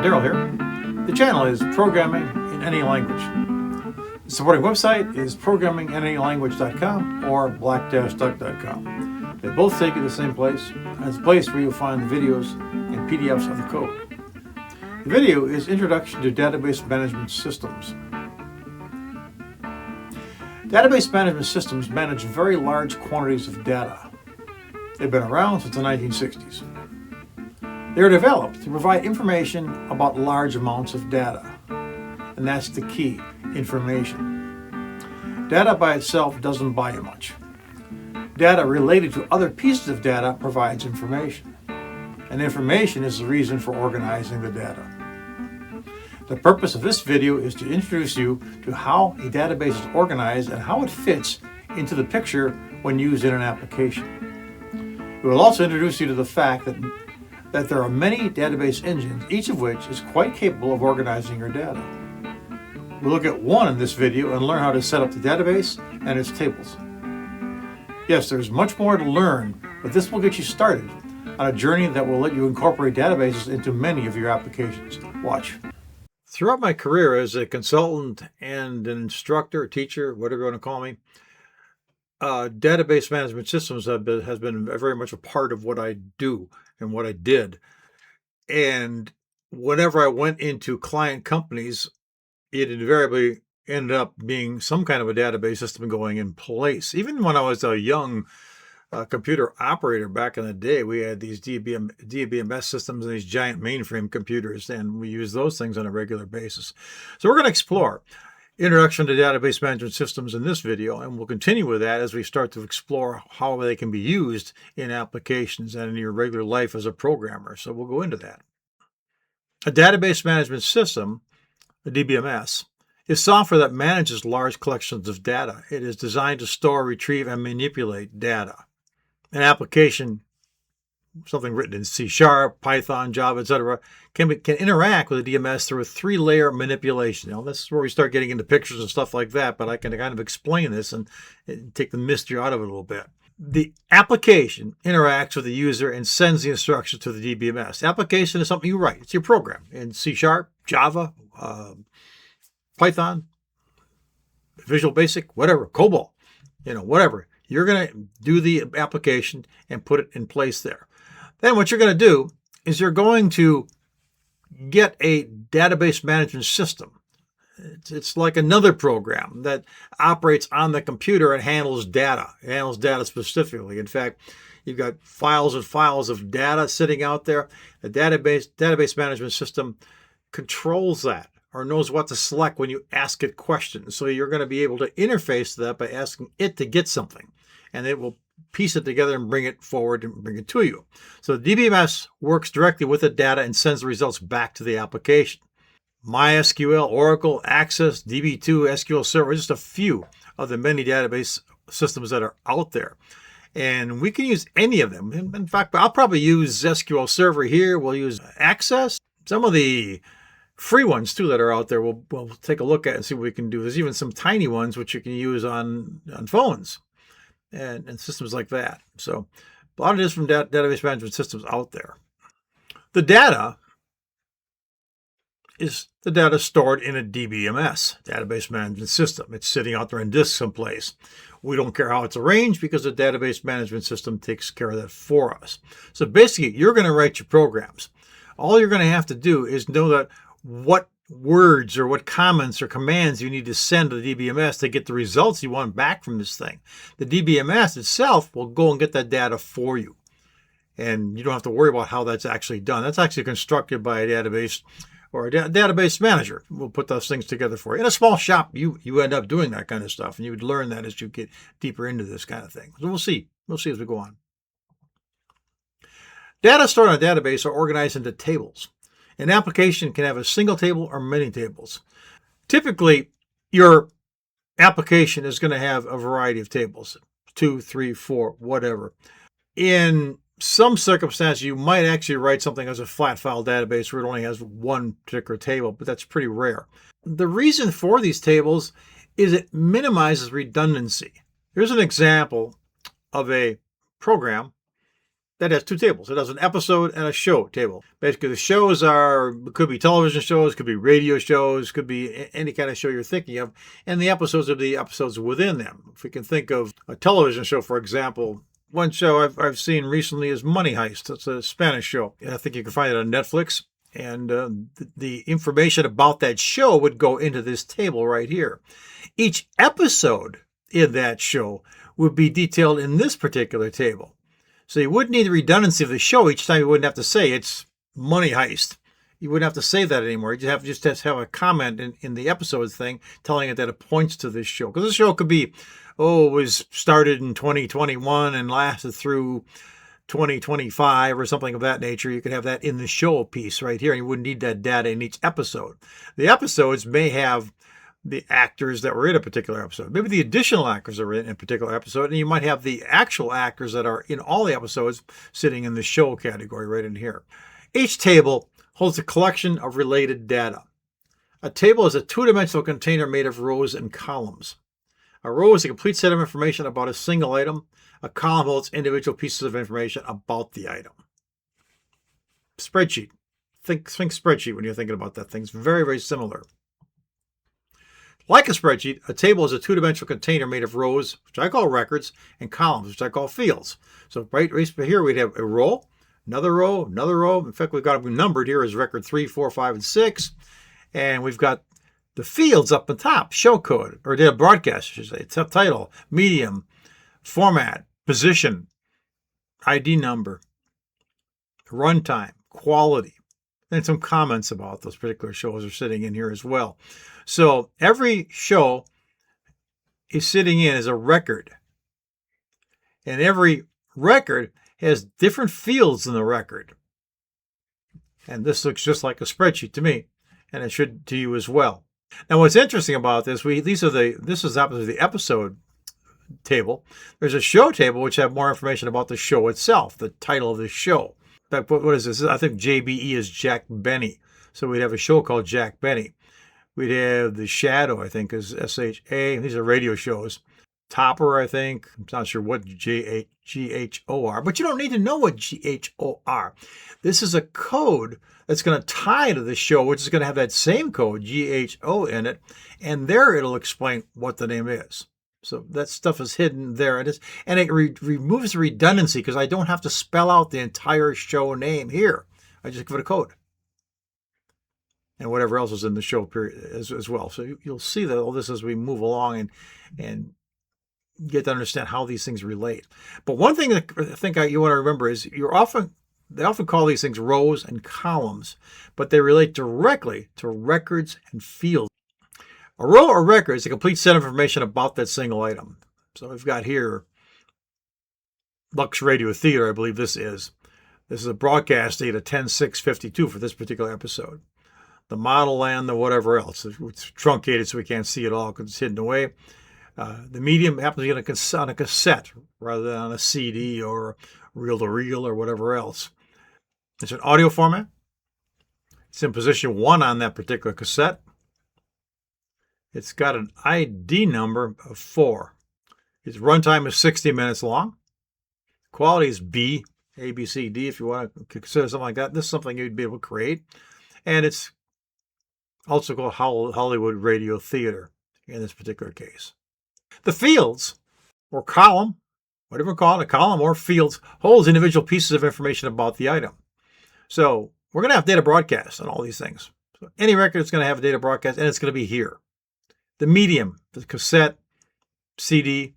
Daryl here. The channel is Programming in Any Language. The supporting website is programminginanylanguage.com or black-duck.com. They both take you to the same place, as a place where you'll find the videos and PDFs of the code. The video is Introduction to Database Management Systems. Database management systems manage very large quantities of data. They've been around since the 1960s. They are developed to provide information about large amounts of data. And that's the key, information. Data by itself doesn't buy you much. Data related to other pieces of data provides information. And information is the reason for organizing the data. The purpose of this video is to introduce you to how a database is organized and how it fits into the picture when used in an application. It will also introduce you to the fact that there are many database engines, each of which is quite capable of organizing your data. We'll look at one in this video and learn how to set up the database and its tables. Yes, there's much more to learn, but this will get you started on a journey that will let you incorporate databases into many of your applications. Watch. Throughout my career as a consultant and an instructor, teacher, whatever you want to call me, database management systems has been very much a part of what I do and what I did. And whenever I went into client companies, it invariably ended up being some kind of a database system going in place. Even when I was a young computer operator back in the day, we had these DBMS systems and these giant mainframe computers, and we use those things on a regular basis. So we're going to explore Introduction to Database Management Systems in this video, and we'll continue with that as we start to explore how they can be used in applications and in your regular life as a programmer. So we'll go into that. A database management system, a DBMS, is software that manages large collections of data. It is designed to store, retrieve, and manipulate data. An application, something written in C#, Python, Java, etc., can interact with a DBMS through a three-layer manipulation. Now, this is where we start getting into pictures and stuff like that, but I can kind of explain this and take the mystery out of it a little bit. The application interacts with the user and sends the instructions to the DBMS. The application is something you write. It's your program in C#, Java, Python, Visual Basic, whatever, COBOL, whatever. You're going to do the application and put it in place there. Then what you're going to do is you're going to get a database management system. It's like another program that operates on the computer and handles data. It handles data specifically. In fact, you've got files and files of data sitting out there. The database management system controls that, or knows what to select when you ask it questions. So you're going to be able to interface to that by asking it to get something, and it will piece it together and bring it forward and bring it to you. So the DBMS works directly with the data and sends the results back to the application. MySQL, Oracle, Access, DB2, SQL Server, just a few of the many database systems that are out there. And we can use any of them. In fact, I'll probably use SQL Server here. We'll use Access. Some of the free ones too that are out there we'll take a look at and see what we can do. There's even some tiny ones which you can use on phones and systems like that. So a lot of different database management systems out there. The data is the data stored in a DBMS, database management system. It's sitting out there in disk someplace. We don't care how it's arranged because the database management system takes care of that for us. So basically, you're going to write your programs. All you're going to have to do is know that what words or what comments or commands you need to send to the DBMS to get the results you want back from this thing. The DBMS itself will go and get that data for you. And you don't have to worry about how that's actually done. That's actually constructed by a database or a database manager. We'll put those things together for you. In a small shop, you end up doing that kind of stuff, and you would learn that as you get deeper into this kind of thing. So we'll see. We'll see as we go on. Data stored in a database are organized into tables. An application can have a single table or many tables. Typically, your application is going to have a variety of tables, 2, 3, 4, whatever. In some circumstances, you might actually write something as a flat file database where it only has one particular table, but that's pretty rare. The reason for these tables is it minimizes redundancy. Here's an example of a program That has two tables. It has an episode and a show table. Basically, the shows could be television shows, could be radio shows, could be any kind of show you're thinking of, and the episodes are the episodes within them. If we can think of a television show, for example, one show I've seen recently is Money Heist. It's a Spanish show. I think you can find it on Netflix. And the information about that show would go into this table right here. Each episode in that show would be detailed in this particular table. So you wouldn't need the redundancy of the show. Each time you wouldn't have to say it's Money Heist. You wouldn't have to say that anymore. You just have to have a comment in the episodes thing telling it that it points to this show. Because the show could be, it was started in 2021 and lasted through 2025 or something of that nature. You could have that in the show piece right here, and you wouldn't need that data in each episode. The episodes may have the actors that were in a particular episode. Maybe the additional actors are in a particular episode, and you might have the actual actors that are in all the episodes sitting in the show category right in here. Each table holds a collection of related data. A table is a two-dimensional container made of rows and columns. A row is a complete set of information about a single item. A column holds individual pieces of information about the item. Spreadsheet. Think spreadsheet when you're thinking about that thing. It's very, very similar. Like a spreadsheet, a table is a two-dimensional container made of rows, which I call records, and columns, which I call fields. So right here we'd have a row, another row, another row. In fact, we've got them numbered here as record 3, 4, 5, and 6. And we've got the fields up the top, show code, or data broadcast, I should say, title, medium, format, position, ID number, runtime, quality, and some comments about those particular shows are sitting in here as well. So every show is sitting in as a record. And every record has different fields in the record. And this looks just like a spreadsheet to me, and it should to you as well. Now, what's interesting about this, this is obviously the episode table. There's a show table which have more information about the show itself, the title of the show. In fact, what is this? I think JBE is Jack Benny. So we'd have a show called Jack Benny. We'd have The Shadow, I think, is SHA. These are radio shows. Topper, I think. I'm not sure what GHO are, but you don't need to know what GHO are. This is a code that's going to tie to the show, which is going to have that same code, GHO, in it, and there it'll explain what the name is. So that stuff is hidden there. And it removes the redundancy because I don't have to spell out the entire show name here. I just give it a code. And whatever else is in the show period as well. So you'll see that all this as we move along and get to understand how these things relate. But one thing that I think you want to remember is they often call these things rows and columns, but they relate directly to records and fields. A row or record is a complete set of information about that single item. So we've got here Lux Radio Theater, I believe this is. This is a broadcast date of 10/6/52 for this particular episode. The model and the whatever else. It's truncated so we can't see it all because it's hidden away. The medium happens to be on a cassette rather than on a CD or reel-to-reel or whatever else. It's an audio format. It's in position 1 on that particular cassette. It's got an ID number of 4. Its runtime is 60 minutes long. Quality is B, A, B, C, D, if you want to consider something like that. This is something you'd be able to create. And it's also called Hollywood Radio Theater in this particular case. The fields, or column, whatever you call it, a column or fields, holds individual pieces of information about the item. So we're going to have data broadcast on all these things. So any record is going to have a data broadcast, and it's going to be here. The medium, the cassette, CD,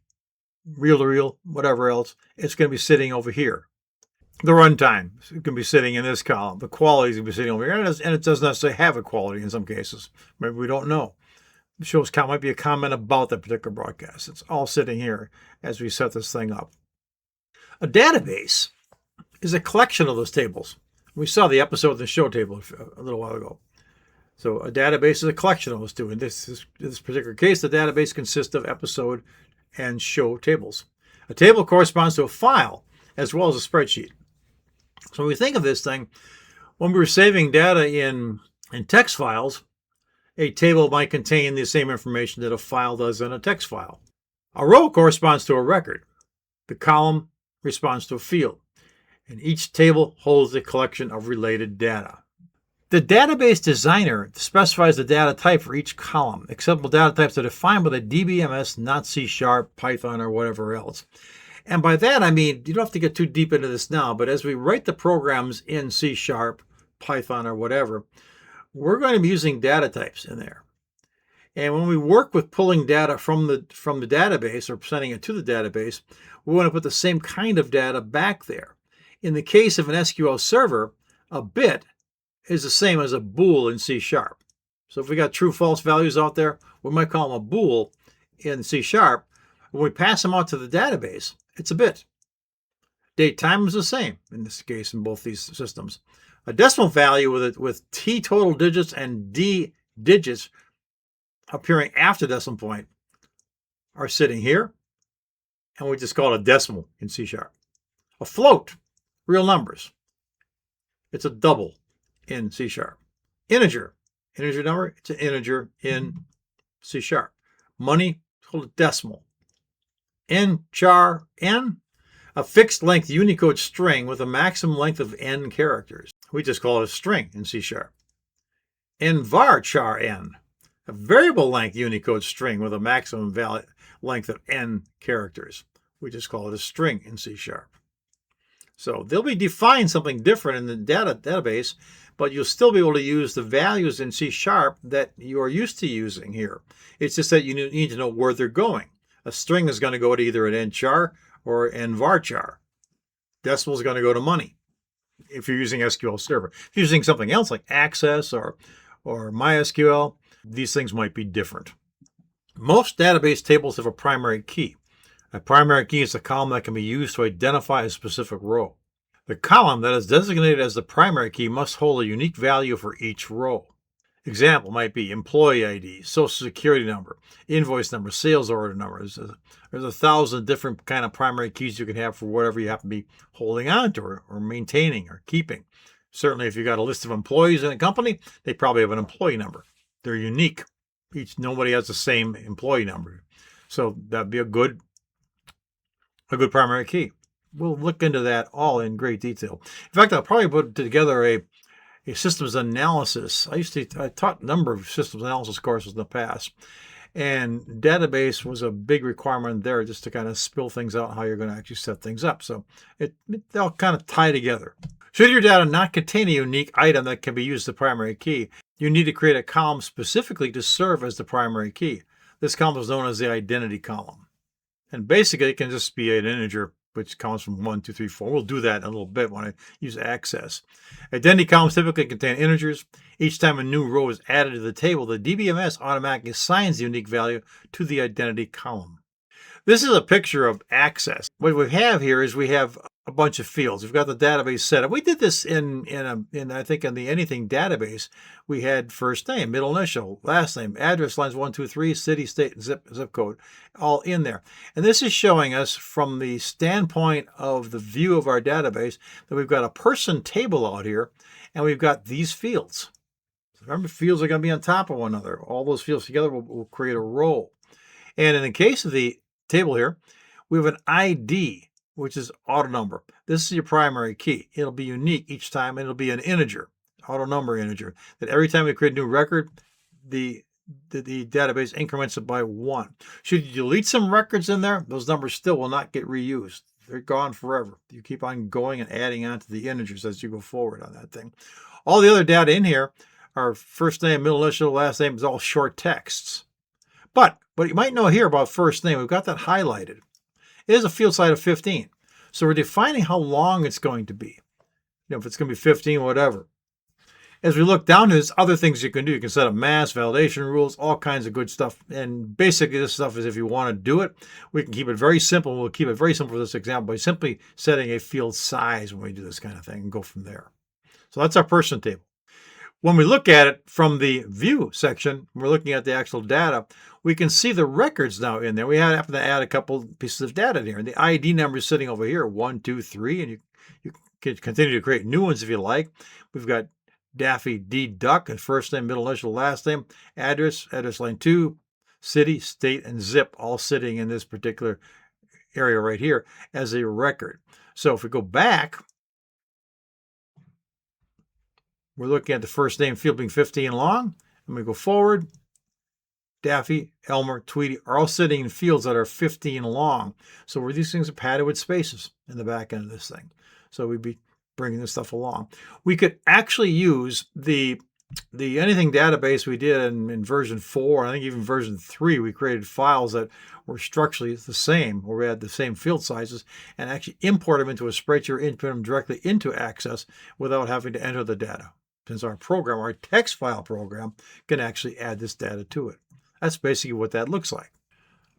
reel-to-reel, whatever else, it's going to be sitting over here. The runtime is going to be sitting in this column. The quality is going to be sitting over here, and it doesn't necessarily have a quality in some cases. Maybe we don't know. The show's count might be a comment about that particular broadcast. It's all sitting here as we set this thing up. A database is a collection of those tables. We saw the episode of the show table a little while ago. So a database is a collection of those two. In this particular case, the database consists of episode and show tables. A table corresponds to a file as well as a spreadsheet. So when we think of this thing, when we were saving data in text files, a table might contain the same information that a file does in a text file. A row corresponds to a record. The column responds to a field. and each table holds a collection of related data. The database designer specifies the data type for each column. Acceptable data types are defined by the DBMS, not C#, Python, or whatever else. And by that, I mean, you don't have to get too deep into this now, but as we write the programs in C#, Python, or whatever, we're going to be using data types in there. And when we work with pulling data from the database or sending it to the database, we want to put the same kind of data back there. In the case of an SQL server, a bit is the same as a bool in C#. So if we got true false values out there, we might call them a bool in C#. When we pass them out to the database, it's a bit. Date time is the same in this case in both these systems. A decimal value with T total digits and D digits appearing after decimal point are sitting here, and we just call it a decimal in C#. A float, real numbers. It's a double in C#. Integer number, it's an integer in C#. Money, called a decimal. Char, N, a fixed length Unicode string with a maximum length of N characters. We just call it a string in C#. Var char N, a variable length Unicode string with a maximum length of N characters. We just call it a string in C#. So they'll be defined something different in the database, but you'll still be able to use the values in C# that you are used to using here. It's just that you need to know where they're going. A string is going to go to either an nchar or an varchar. Decimal is going to go to money if you're using SQL Server. If you're using something else like Access or MySQL, these things might be different. Most database tables have a primary key. A primary key is a column that can be used to identify a specific row. The column that is designated as the primary key must hold a unique value for each row. Example might be employee ID, social security number, invoice number, sales order number. There's 1,000 different kind of primary keys you can have for whatever you happen to be holding on to or maintaining or keeping. Certainly if you've got a list of employees in a company, they probably have an employee number. They're unique. Nobody has the same employee number. So that'd be a good primary key. We'll look into that all in great detail. In fact, I'll probably put together a systems analysis. I taught a number of systems analysis courses in the past, and database was a big requirement there just to kind of spill things out how you're going to actually set things up. So they'll kind of tie together. Should your data not contain a unique item that can be used as the primary key, you need to create a column specifically to serve as the primary key. This column is known as the identity column. And basically, it can just be an integer which counts from 1, 2, 3, 4. We'll do that in a little bit when I use Access. Identity columns typically contain integers. Each time a new row is added to the table, the DBMS automatically assigns the unique value to the identity column. This is a picture of Access. What we have here is we have a bunch of fields. We've got the database set up. We did this in I think in the anything database. We had first name, middle initial, last name, address lines 1, 2, 3, city, state, zip code, all in there. And this is showing us from the standpoint of the view of our database that we've got a person table out here, and we've got these fields. Remember, fields are going to be on top of one another. All those fields together will create a row. And in the case of the table here, we have an ID, which is auto number. This is your primary key. It'll be unique each time, and it'll be an integer, auto number integer, that every time we create a new record, the database increments it by 1. Should you delete some records in there, those numbers still will not get reused. They're gone forever. You keep on going and adding on to the integers as you go forward on that thing. All the other data in here are first name, middle initial, last name is all short texts. But what you might know here about first name, we've got that highlighted. It is a field size of 15. So we're defining how long it's going to be. If it's going to be 15, whatever. As we look down, there's other things you can do. You can set up mass, validation rules, all kinds of good stuff. And basically this stuff is if you want to do it, we can keep it very simple. We'll keep it very simple for this example by simply setting a field size when we do this kind of thing and go from there. So that's our person table. When we look at it from the view section, we're looking at the actual data, we can see the records now in there. We happen to add a couple pieces of data in here. And the ID number is sitting over here, 1, 2, 3, and you can continue to create new ones if you like. We've got Daffy D. Duck, and first name, middle initial, last name, address line 2, city, state, and zip, all sitting in this particular area right here as a record. So if we go back we're looking at the first name field being 15 long. I'm going to go forward. Daffy, Elmer, Tweety are all sitting in fields that are 15 long. So where these things are padded with spaces in the back end of this thing. So we'd be bringing this stuff along. We could actually use the anything database we did in version 4, I think even version 3, we created files that were structurally the same, where we had the same field sizes, and actually import them into a spreadsheet or input them directly into Access without having to enter the data. Since our program, our text file program, can actually add this data to it. That's basically what that looks like.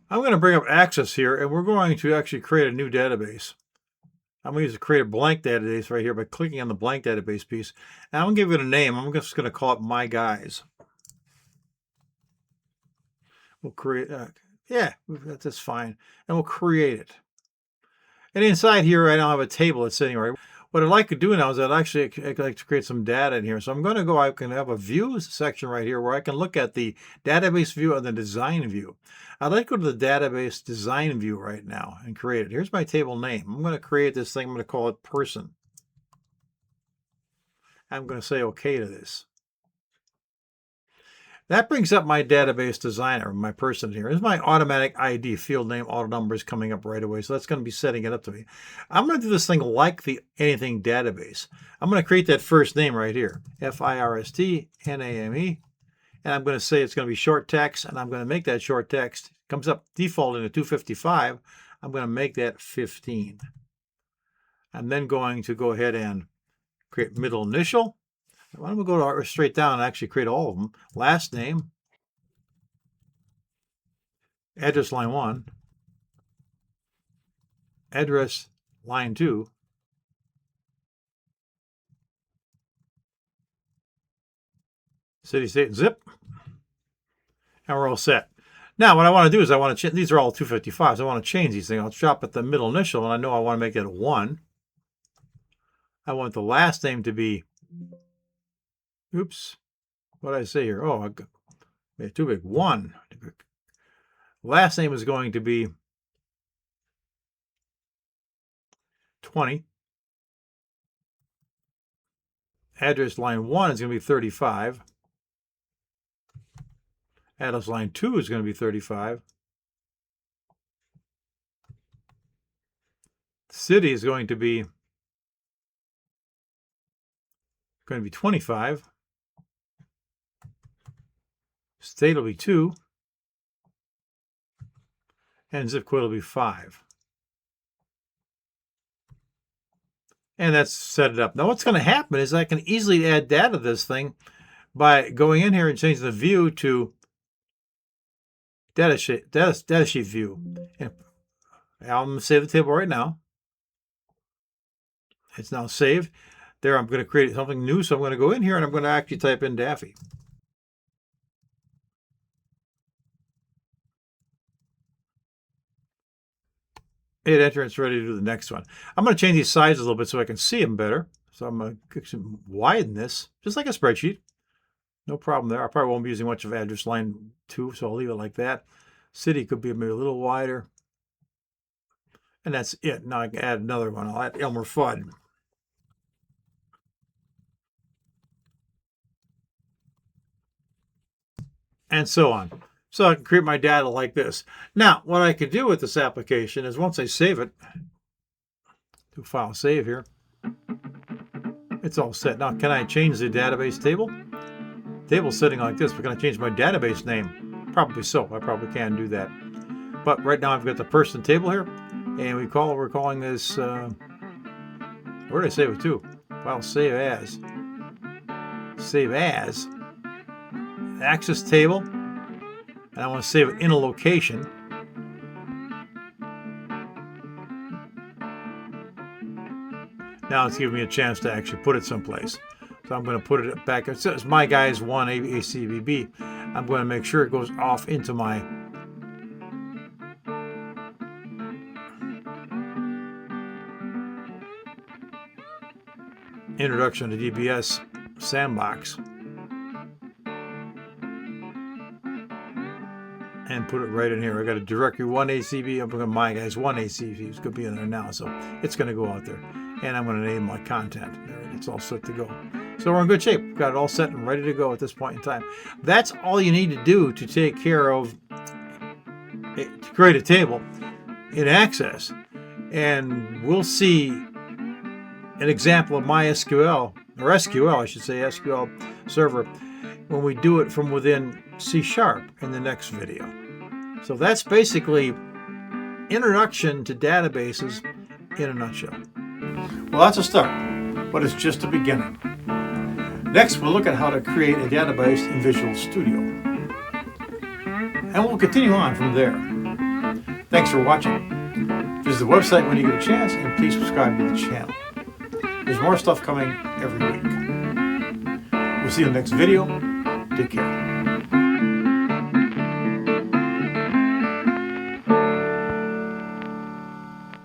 I'm going to bring up Access here, and we're going to actually create a new database. I'm going to create a blank database right here by clicking on the blank database piece. And I'm going to give it a name. I'm just going to call it My Guys. We'll create, yeah, that's fine. And we'll create it. And inside here, I now have a table that's sitting right. What I'd like to do now is I'd like to create some data in here. So I'm going to go, I can have a views section right here where I can look at the database view and the design view. I'd like to go to the database design view right now and create it. Here's my table name. I'm going to create this thing. I'm going to call it person. I'm going to say OK to this. That brings up my database designer, my person here. Here's my automatic ID, field name, auto number is coming up right away. So that's going to be setting it up to me. I'm going to do this thing like the anything database. I'm going to create that first name right here, FIRSTNAME. And I'm going to say it's going to be short text, and I'm going to make that short text. It comes up default into 255. I'm going to make that 15. I'm then going to go ahead and create middle initial. Why don't we go straight down and actually create all of them? Last name, address line 1, address line 2, city, state, and zip, and we're all set. Now, what I want to do is I want to change, these are all 255s. I want to change these things. I'll drop at the middle initial, and I know I want to make it a 1. I want the last name to be, oops, what did I say here? Oh, I made it too big. 1. Last name is going to be 20. Address line 1 is going to be 35. Address line 2 is going to be 35. City is going to be 25. State will be 2. And zip code will be 5. And that's set it up. Now what's going to happen is I can easily add data to this thing by going in here and changing the view to data sheet view. And I'm going to save the table right now. It's now saved. There, I'm going to create something new, so I'm going to go in here and I'm going to actually type in Daffy. Hit enter, it's ready to do the next one. I'm going to change these sizes a little bit so I can see them better. So I'm going to widen this, just like a spreadsheet. No problem there. I probably won't be using much of address line 2, so I'll leave it like that. City could be maybe a little wider. And that's it. Now I can add another one. I'll add Elmer Fudd. And so on. So I can create my data like this. Now, what I could do with this application is once I save it, do file save here, it's all set. Now, can I change the database table? Table's sitting like this, but can I change my database name? Probably so. I probably can do that. But right now I've got the person table here, and we're calling this, where did I save it to? File save as. Save as. Access table. And I want to save it in a location. Now it's giving me a chance to actually put it someplace. So I'm going to put it back. It says My Guys 1 ACBB. I'm going to make sure it goes off into my Introduction to DBS sandbox. And put it right in here. I got a directory 1 ACB. I'm putting My Guys 1 ACB. It's going to be in there now. So it's going to go out there. And I'm going to name my content. There, it's all set to go. So we're in good shape. We've got it all set and ready to go at this point in time. That's all you need to do to take care of, to create a table in Access. And we'll see an example of MySQL, or SQL, I should say, SQL Server, when we do it from within C# in the next video. So that's basically introduction to databases in a nutshell. Well, that's a start, but it's just a beginning. Next, we'll look at how to create a database in Visual Studio. And we'll continue on from there. Thanks for watching. Visit the website when you get a chance, and please subscribe to the channel. There's more stuff coming every week. We'll see you in the next video. Take care.